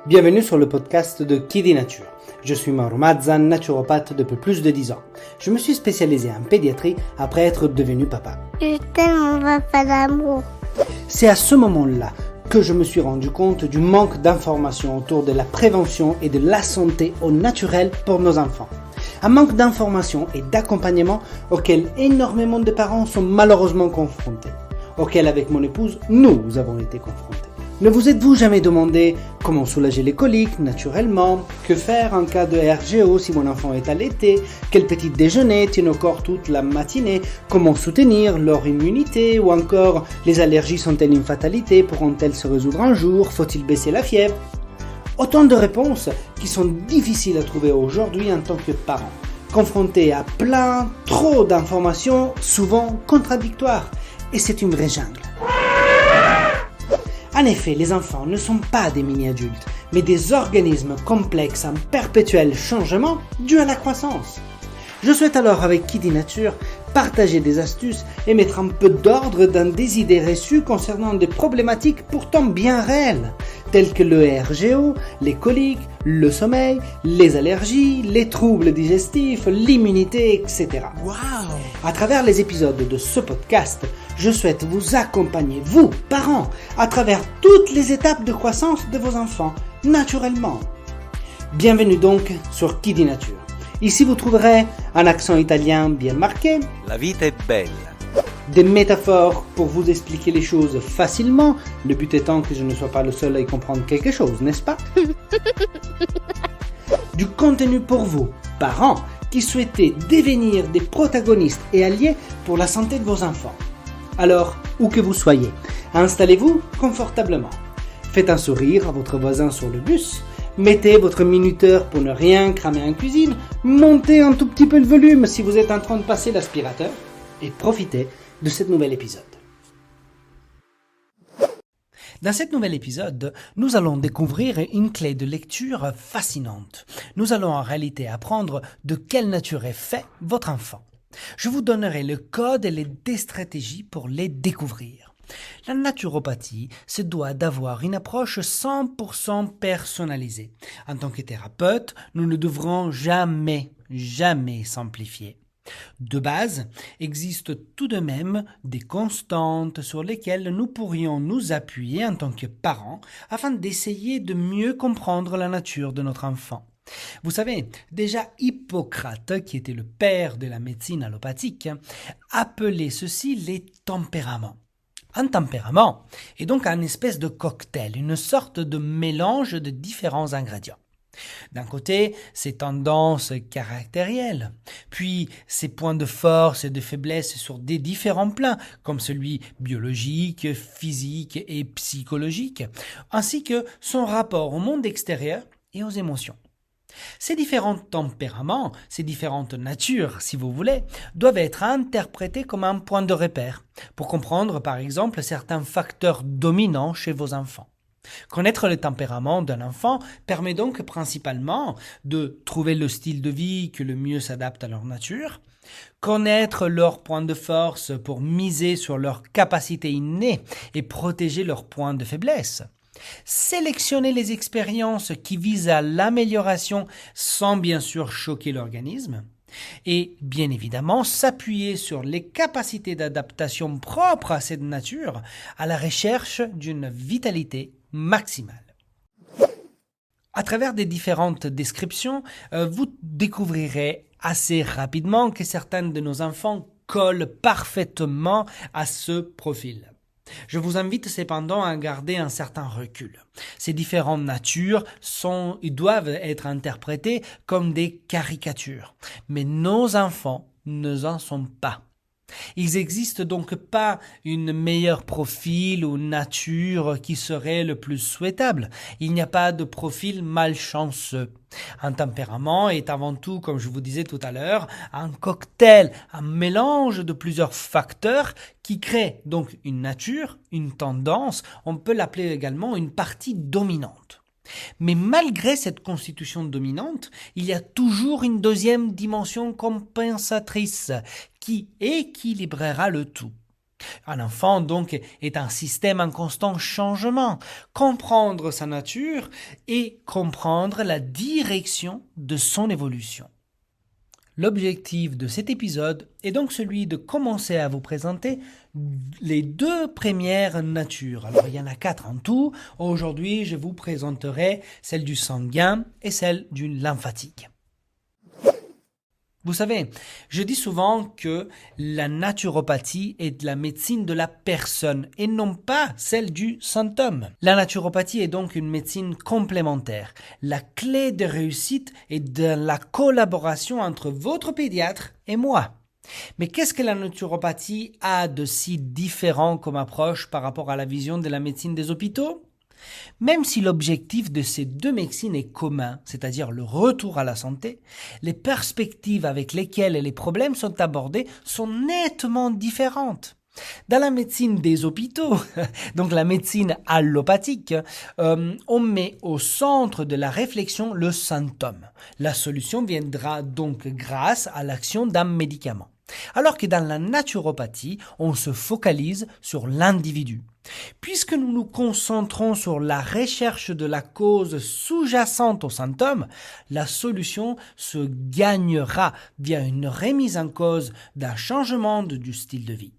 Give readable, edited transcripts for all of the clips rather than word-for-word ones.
Bienvenue sur le podcast de Qui dit Nature. Je suis Mauro Mazza, naturopathe depuis plus de 10 ans. Je me suis spécialisé en pédiatrie après être devenu papa. Je t'aime, mon papa d'amour. C'est à ce moment-là que je me suis rendu compte du manque d'informations autour de la prévention et de la santé au naturel pour nos enfants. Un manque d'informations et d'accompagnement auquel énormément de parents sont malheureusement confrontés, auquel avec mon épouse, nous avons été confrontés. Ne vous êtes-vous jamais demandé comment soulager les coliques naturellement? Que faire en cas de RGO si mon enfant est allaité? Quel petit déjeuner tient au corps toute la matinée? Comment soutenir leur immunité? Ou encore, les allergies sont-elles une fatalité? Pourront-elles se résoudre un jour? Faut-il baisser la fièvre? Autant de réponses qui sont difficiles à trouver aujourd'hui en tant que parents, confrontés à trop d'informations, souvent contradictoires. Et c'est une vraie jungle. En effet, les enfants ne sont pas des mini-adultes, mais des organismes complexes en perpétuel changement dû à la croissance. Je souhaite alors, avec Qui dit Nature, partager des astuces et mettre un peu d'ordre dans des idées reçues concernant des problématiques pourtant bien réelles, telles que le RGO, les coliques, le sommeil, les allergies, les troubles digestifs, l'immunité, etc. Wow! À travers les épisodes de ce podcast, je souhaite vous accompagner, vous, parents, à travers toutes les étapes de croissance de vos enfants, naturellement. Bienvenue donc sur Qui dit Nature. Ici, vous trouverez un accent italien bien marqué, La vita è bella. des métaphores pour vous expliquer les choses facilement, le but étant que je ne sois pas le seul à y comprendre quelque chose, n'est-ce pas? Du contenu pour vous, parents, qui souhaitez devenir des protagonistes et alliés pour la santé de vos enfants. Alors, où que vous soyez, installez-vous confortablement. Faites un sourire à votre voisin sur le bus. Mettez votre minuteur pour ne rien cramer en cuisine. Montez un tout petit peu le volume si vous êtes en train de passer l'aspirateur. Et profitez de cet nouvel épisode. Dans cet nouvel épisode, nous allons découvrir une clé de lecture fascinante. Nous allons en réalité apprendre de quelle nature est fait votre enfant. Je vous donnerai le code et des stratégies pour les découvrir. La naturopathie se doit d'avoir une approche 100% personnalisée. En tant que thérapeute, nous ne devrons jamais simplifier. De base, existent tout de même des constantes sur lesquelles nous pourrions nous appuyer en tant que parents afin d'essayer de mieux comprendre la nature de notre enfant. Vous savez, déjà Hippocrate, qui était le père de la médecine allopathique, appelait ceci les tempéraments. Un tempérament est donc un espèce de cocktail, une sorte de mélange de différents ingrédients. D'un côté, ses tendances caractérielles, puis ses points de force et de faiblesse sur des différents plans, comme celui biologique, physique et psychologique, ainsi que son rapport au monde extérieur et aux émotions. Ces différents tempéraments, ces différentes natures, si vous voulez, doivent être interprétés comme un point de repère pour comprendre par exemple certains facteurs dominants chez vos enfants. Connaître le tempérament d'un enfant permet donc principalement de trouver le style de vie qui le mieux s'adapte à leur nature, connaître leurs points de force pour miser sur leurs capacités innées et protéger leurs points de faiblesse, sélectionner les expériences qui visent à l'amélioration sans bien sûr choquer l'organisme, et bien évidemment s'appuyer sur les capacités d'adaptation propres à cette nature à la recherche d'une vitalité maximale. À travers des différentes descriptions, vous découvrirez assez rapidement que certains de nos enfants collent parfaitement à ce profil. Je vous invite cependant à garder un certain recul. Ces différentes natures doivent être interprétées comme des caricatures, mais nos enfants ne en sont pas. Il n'existe donc pas une meilleure profil ou nature qui serait le plus souhaitable. Il n'y a pas de profil malchanceux. Un tempérament est avant tout, comme je vous disais tout à l'heure, un cocktail, un mélange de plusieurs facteurs qui crée donc une nature, une tendance, on peut l'appeler également une partie dominante. Mais malgré cette constitution dominante, il y a toujours une deuxième dimension compensatrice qui équilibrera le tout. Un enfant, donc, est un système en constant changement. Comprendre sa nature et comprendre la direction de son évolution. L'objectif de cet épisode est donc celui de commencer à vous présenter les deux premières natures. Alors, il y en a 4 en tout. Aujourd'hui, je vous présenterai celle du sanguin et celle du lymphatique. Vous savez, je dis souvent que la naturopathie est de la médecine de la personne et non pas celle du symptôme. La naturopathie est donc une médecine complémentaire. La clé de réussite est de la collaboration entre votre pédiatre et moi. Mais qu'est-ce que la naturopathie a de si différent comme approche par rapport à la vision de la médecine des hôpitaux ? Même si l'objectif de ces deux médecines est commun, c'est-à-dire le retour à la santé, les perspectives avec lesquelles les problèmes sont abordés sont nettement différentes. Dans la médecine des hôpitaux, donc la médecine allopathique, on met au centre de la réflexion le symptôme. La solution viendra donc grâce à l'action d'un médicament. Alors que dans la naturopathie, on se focalise sur l'individu. Puisque nous nous concentrons sur la recherche de la cause sous-jacente au symptôme, la solution se gagnera via une remise en cause d'un changement du style de vie.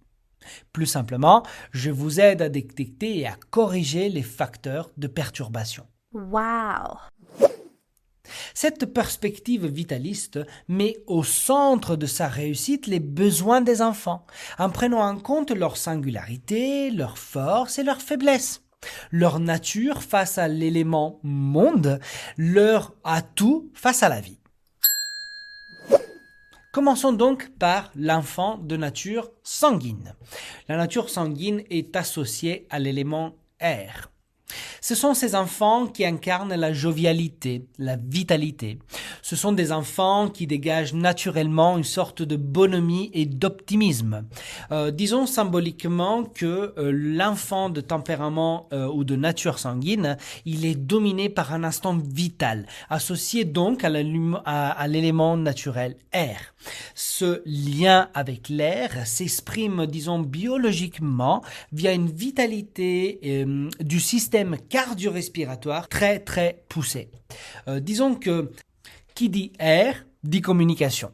Plus simplement, je vous aide à détecter et à corriger les facteurs de perturbation. Wow! Cette perspective vitaliste met au centre de sa réussite les besoins des enfants, en prenant en compte leur singularité, leurs forces et leurs faiblesses, leur nature face à l'élément monde, leur atout face à la vie. Commençons donc par l'enfant de nature sanguine. La nature sanguine est associée à l'élément air. Ce sont ces enfants qui incarnent la jovialité, la vitalité. Ce sont des enfants qui dégagent naturellement une sorte de bonhomie et d'optimisme. Disons symboliquement que l'enfant de tempérament ou de nature sanguine, il est dominé par un instinct vital, associé donc à l'élément naturel air. Ce lien avec l'air s'exprime, disons, biologiquement via une vitalité du système cardio-respiratoire très très poussé. Disons que qui dit air dit communication.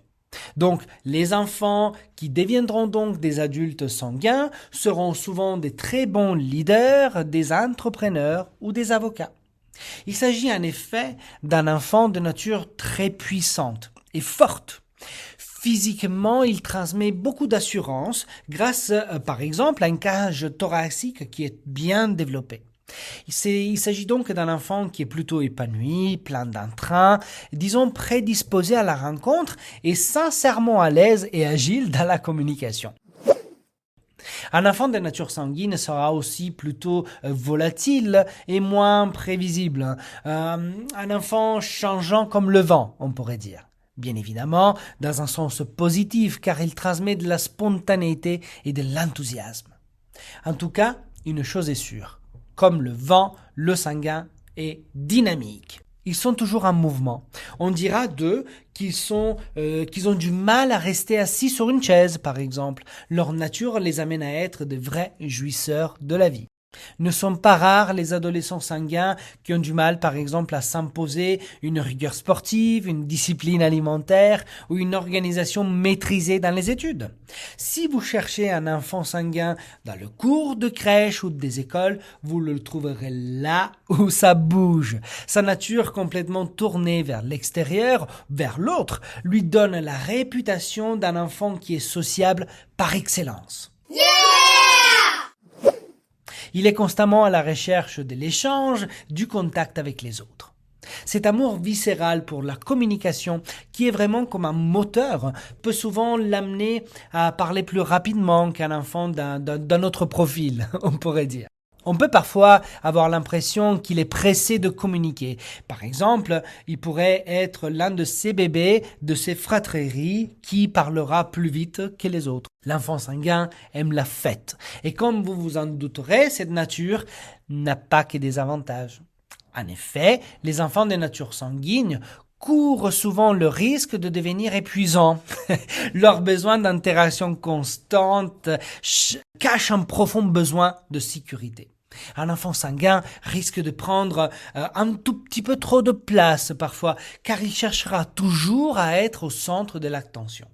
Donc, les enfants qui deviendront donc des adultes sanguins seront souvent des très bons leaders, des entrepreneurs ou des avocats. Il s'agit en effet d'un enfant de nature très puissante et forte. Physiquement, il transmet beaucoup d'assurance grâce, par exemple, à une cage thoracique qui est bien développée. Il s'agit donc d'un enfant qui est plutôt épanoui, plein d'entrain, disons prédisposé à la rencontre et sincèrement à l'aise et agile dans la communication. Un enfant de nature sanguine sera aussi plutôt volatile et moins prévisible. Un enfant changeant comme le vent, on pourrait dire. Bien évidemment, dans un sens positif, car il transmet de la spontanéité et de l'enthousiasme. En tout cas, une chose est sûre. Comme le vent, le sanguin est dynamique. Ils sont toujours en mouvement. On dira d'eux qu'ils ont du mal à rester assis sur une chaise, par exemple. Leur nature les amène à être de vrais jouisseurs de la vie. Ne sont pas rares les adolescents sanguins qui ont du mal, par exemple, à s'imposer une rigueur sportive, une discipline alimentaire ou une organisation maîtrisée dans les études. Si vous cherchez un enfant sanguin dans le cours de crèche ou des écoles, vous le trouverez là où ça bouge. Sa nature complètement tournée vers l'extérieur, vers l'autre, lui donne la réputation d'un enfant qui est sociable par excellence. Il est constamment à la recherche de l'échange, du contact avec les autres. Cet amour viscéral pour la communication, qui est vraiment comme un moteur, peut souvent l'amener à parler plus rapidement qu'un enfant d'un autre profil, on pourrait dire. On peut parfois avoir l'impression qu'il est pressé de communiquer. Par exemple, il pourrait être l'un de ces bébés, de ces fratries qui parlera plus vite que les autres. L'enfant sanguin aime la fête. Et comme vous vous en douterez, cette nature n'a pas que des avantages. En effet, les enfants de nature sanguine courent souvent le risque de devenir épuisants. Leur besoin d'interaction constante cache un profond besoin de sécurité. Un enfant sanguin risque de prendre un tout petit peu trop de place parfois, car il cherchera toujours à être au centre de l'attention.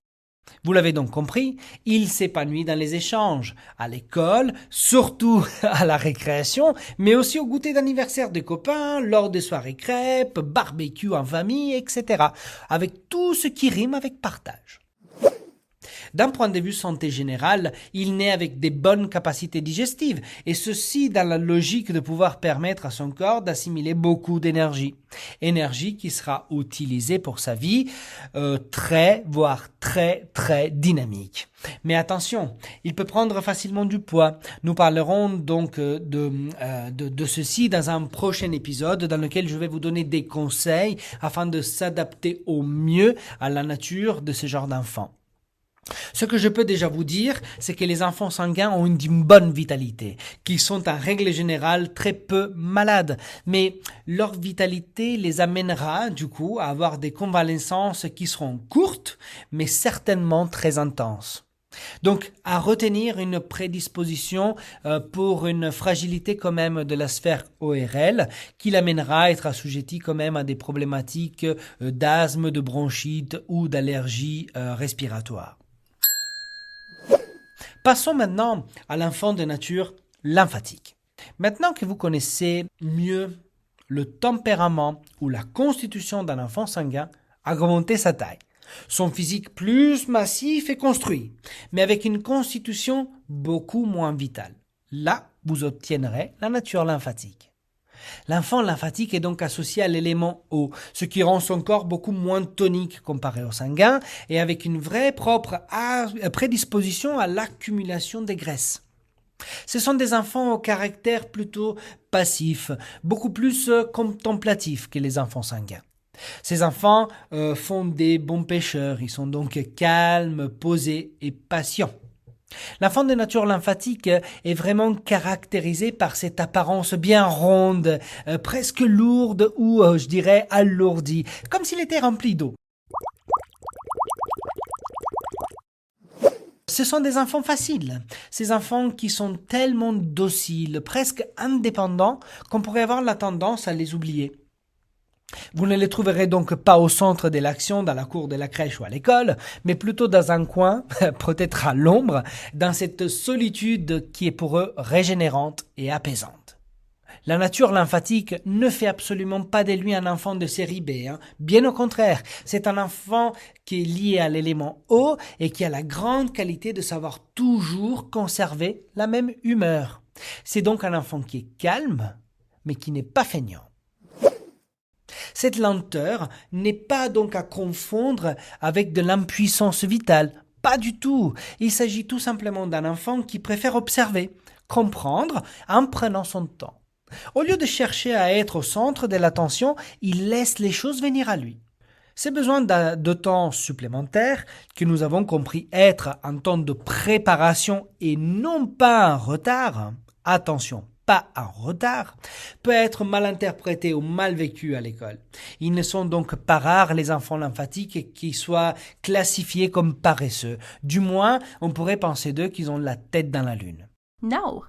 Vous l'avez donc compris, il s'épanouit dans les échanges, à l'école, surtout à la récréation, mais aussi au goûter d'anniversaire des copains, lors des soirées crêpes, barbecue en famille, etc., avec tout ce qui rime avec partage. D'un point de vue santé générale, il naît avec des bonnes capacités digestives, et ceci dans la logique de pouvoir permettre à son corps d'assimiler beaucoup d'énergie. Énergie qui sera utilisée pour sa vie voire très dynamique. Mais attention, il peut prendre facilement du poids. Nous parlerons donc de ceci dans un prochain épisode dans lequel je vais vous donner des conseils afin de s'adapter au mieux à la nature de ce genre d'enfant. Ce que je peux déjà vous dire, c'est que les enfants sanguins ont une bonne vitalité, qu'ils sont en règle générale très peu malades, mais leur vitalité les amènera du coup à avoir des convalescences qui seront courtes, mais certainement très intenses. Donc, à retenir une prédisposition pour une fragilité quand même de la sphère ORL qui l'amènera à être assujetti quand même à des problématiques d'asthme, de bronchite ou d'allergie respiratoire. Passons maintenant à l'enfant de nature lymphatique. Maintenant que vous connaissez mieux le tempérament ou la constitution d'un enfant sanguin, augmentez sa taille. Son physique plus massif et construit, mais avec une constitution beaucoup moins vitale. Là, vous obtiendrez la nature lymphatique. L'enfant lymphatique est donc associé à l'élément eau, ce qui rend son corps beaucoup moins tonique comparé au sanguin et avec une vraie propre prédisposition à l'accumulation des graisses. Ce sont des enfants au caractère plutôt passif, beaucoup plus contemplatif que les enfants sanguins. Ces enfants font des bons pêcheurs, ils sont donc calmes, posés et patients. L'enfant de nature lymphatique est vraiment caractérisé par cette apparence bien ronde, presque lourde ou, je dirais, alourdie, comme s'il était rempli d'eau. Ce sont des enfants faciles, ces enfants qui sont tellement dociles, presque indépendants, qu'on pourrait avoir la tendance à les oublier. Vous ne les trouverez donc pas au centre de l'action dans la cour de la crèche ou à l'école, mais plutôt dans un coin, peut-être à l'ombre, dans cette solitude qui est pour eux régénérante et apaisante. La nature lymphatique ne fait absolument pas de lui un enfant de série B. Bien au contraire, c'est un enfant qui est lié à l'élément eau et qui a la grande qualité de savoir toujours conserver la même humeur. C'est donc un enfant qui est calme, mais qui n'est pas feignant. Cette lenteur n'est pas donc à confondre avec de l'impuissance vitale. Pas du tout. Il s'agit tout simplement d'un enfant qui préfère observer, comprendre en prenant son temps. Au lieu de chercher à être au centre de l'attention, il laisse les choses venir à lui. Ces besoins de temps supplémentaire, que nous avons compris être un temps de préparation et non pas un retard, attention, pas un retard, peut être mal interprété ou mal vécu à l'école. Ils ne sont donc pas rares les enfants lymphatiques qui soient classifiés comme paresseux. Du moins, on pourrait penser d'eux qu'ils ont la tête dans la lune. No.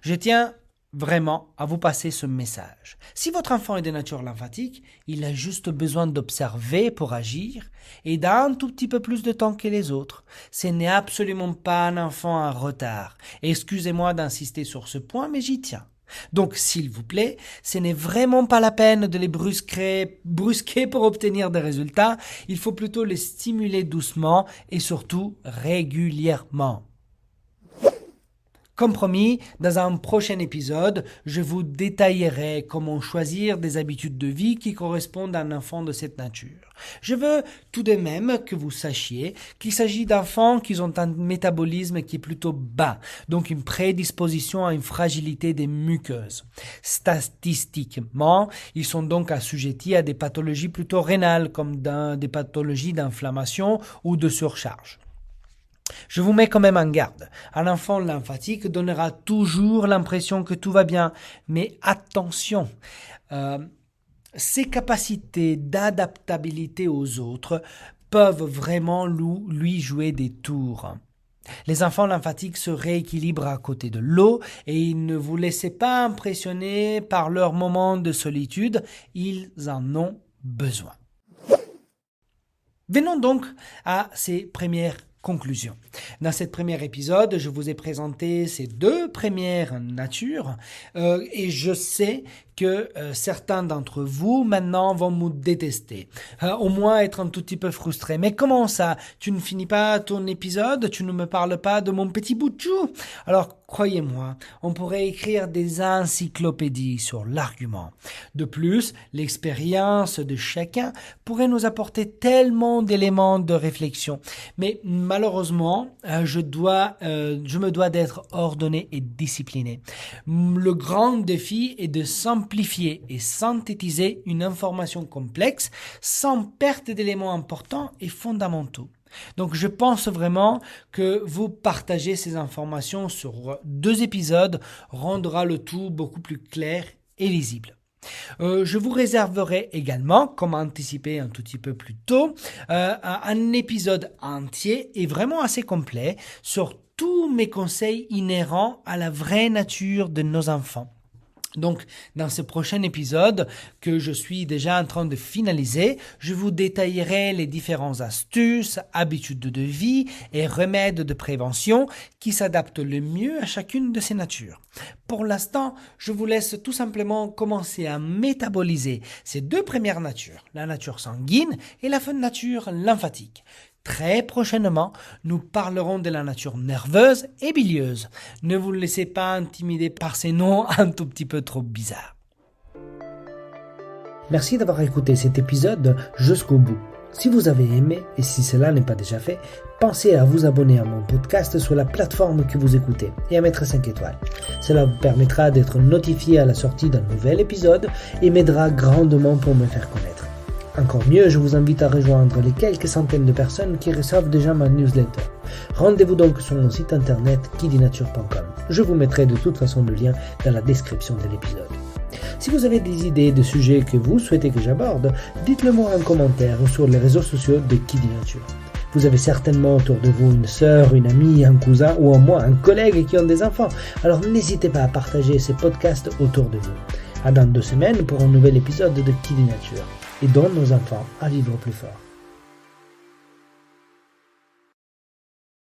Je tiens vraiment à vous passer ce message. Si votre enfant est de nature lymphatique, il a juste besoin d'observer pour agir et d'un tout petit peu plus de temps que les autres. Ce n'est absolument pas un enfant en retard. Excusez-moi d'insister sur ce point, mais j'y tiens. Donc, s'il vous plaît, ce n'est vraiment pas la peine de les brusquer pour obtenir des résultats. Il faut plutôt les stimuler doucement et surtout régulièrement. Comme promis, dans un prochain épisode, je vous détaillerai comment choisir des habitudes de vie qui correspondent à un enfant de cette nature. Je veux tout de même que vous sachiez qu'il s'agit d'enfants qui ont un métabolisme qui est plutôt bas, donc une prédisposition à une fragilité des muqueuses. Statistiquement, ils sont donc assujettis à des pathologies plutôt rénales, comme des pathologies d'inflammation ou de surcharge. Je vous mets quand même en garde. Un enfant lymphatique donnera toujours l'impression que tout va bien. Mais attention, ses capacités d'adaptabilité aux autres peuvent vraiment lui jouer des tours. Les enfants lymphatiques se rééquilibrent à côté de l'eau et ne vous laissez pas impressionner par leurs moments de solitude, ils en ont besoin. Venons donc à ces premières conclusions. Dans ce premier épisode, je vous ai présenté ces deux premières natures et je sais que certains d'entre vous maintenant vont me détester, au moins être un tout petit peu frustrés. Mais comment ça? Tu ne finis pas ton épisode? Tu ne me parles pas de mon petit bout de chou? Alors croyez-moi, on pourrait écrire des encyclopédies sur l'argument. De plus, l'expérience de chacun pourrait nous apporter tellement d'éléments de réflexion. Mais malheureusement, je me dois d'être ordonné et discipliné. Le grand défi est de simplifier et synthétiser une information complexe sans perte d'éléments importants et fondamentaux. Donc je pense vraiment que vous partager ces informations sur 2 épisodes rendra le tout beaucoup plus clair et lisible. Je vous réserverai également, comme anticipé un tout petit peu plus tôt, un épisode entier et vraiment assez complet sur tous mes conseils inhérents à la vraie nature de nos enfants. Donc, dans ce prochain épisode que je suis déjà en train de finaliser, je vous détaillerai les différentes astuces, habitudes de vie et remèdes de prévention qui s'adaptent le mieux à chacune de ces natures. Pour l'instant, je vous laisse tout simplement commencer à métaboliser ces 2 premières natures, la nature sanguine et la nature lymphatique. Très prochainement, nous parlerons de la nature nerveuse et bilieuse. Ne vous laissez pas intimider par ces noms un tout petit peu trop bizarres. Merci d'avoir écouté cet épisode jusqu'au bout. Si vous avez aimé, et si cela n'est pas déjà fait, pensez à vous abonner à mon podcast sur la plateforme que vous écoutez et à mettre 5 étoiles. Cela vous permettra d'être notifié à la sortie d'un nouvel épisode et m'aidera grandement pour me faire connaître. Encore mieux, je vous invite à rejoindre les quelques centaines de personnes qui reçoivent déjà ma newsletter. Rendez-vous donc sur mon site internet kidinature.com. Je vous mettrai de toute façon le lien dans la description de l'épisode. Si vous avez des idées de sujets que vous souhaitez que j'aborde, dites-le moi en commentaire ou sur les réseaux sociaux de Kidinature. Vous avez certainement autour de vous une sœur, une amie, un cousin ou au moins un collègue qui ont des enfants. Alors n'hésitez pas à partager ces podcasts autour de vous. À dans 2 semaines pour un nouvel épisode de Kidinature. Et donne nos enfants à vivre plus fort.